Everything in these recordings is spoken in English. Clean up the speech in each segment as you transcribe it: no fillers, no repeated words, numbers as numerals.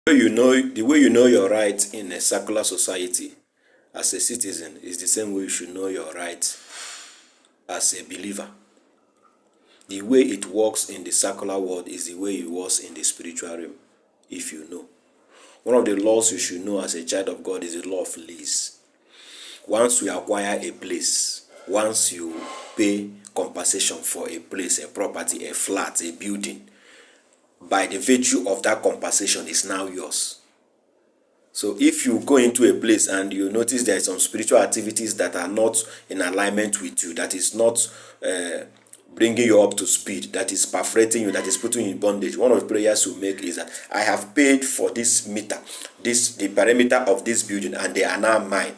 The way you know your right in a secular society as a citizen is the same way you should know your right as a believer. The way it works in the secular world is the way it works in the spiritual realm, if you know. One of the laws you should know as a child of God is the law of lease. Once you acquire a place, once you pay compensation for a place, a property, a flat, a building, by the virtue of that compensation is now yours. So if you go into a place and you notice there are some spiritual activities that are not in alignment with you, that is not bringing you up to speed, that is perforating you, that is putting you in bondage, one of the prayers you make is that I have paid for this meter, the perimeter of this building, and they are now mine.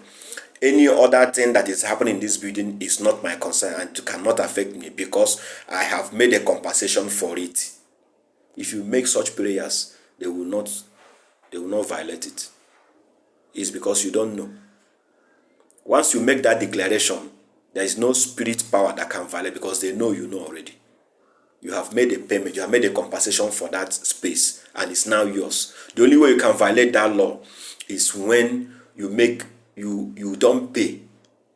Any other thing that is happening in this building is not my concern and cannot affect me because I have made a compensation for it. If you make such prayers, they will not violate it. It's because you don't know. Once you make that declaration, there is no spirit power that can violate because they know you know already. You have made a payment, you have made a compensation for that space, and it's now yours. The only way you can violate that law is when you don't pay,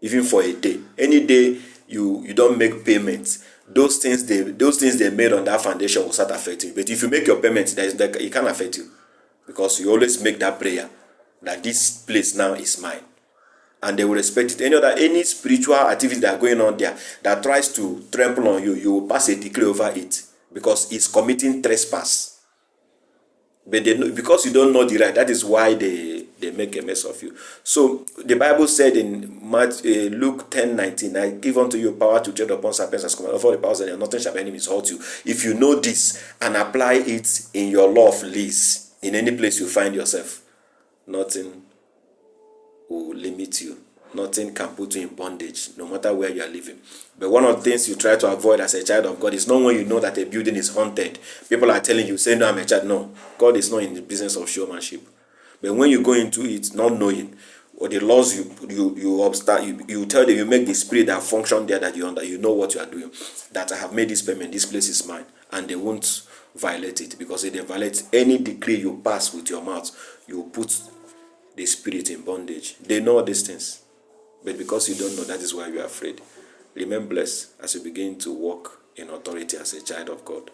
even for a day. Any day you don't make payments, those things they made on that foundation will start affecting you. But if you make your payments, it can't affect you because you always make that prayer that this place now is mine, and they will respect it. Any spiritual activity that are going on there that tries to trample on you, you will pass a decree over it because it's committing trespass. But because you don't know the right, that is why they make a mess of you. So the Bible said in Luke 10:19, I give unto you power to tread upon serpents and scorpions, over the powers and nothing shall by any means hurt you. If you know this and apply it in your law of lease, in any place you find yourself, nothing will limit you. Nothing can put you in bondage, no matter where you are living. But one of the things you try to avoid as a child of God is not when you know that a building is haunted. People are telling you, say, no, I'm a child. No, God is not in the business of showmanship. But when you go into it not knowing, or the laws you tell them, you make the spirit that function there that you know what you are doing, that I have made this payment, this place is mine, and they won't violate it, because if they violate any decree you pass with your mouth, you put the spirit in bondage. They know these things, but because you don't know, that is why you are afraid. Remain blessed as you begin to walk in authority as a child of God.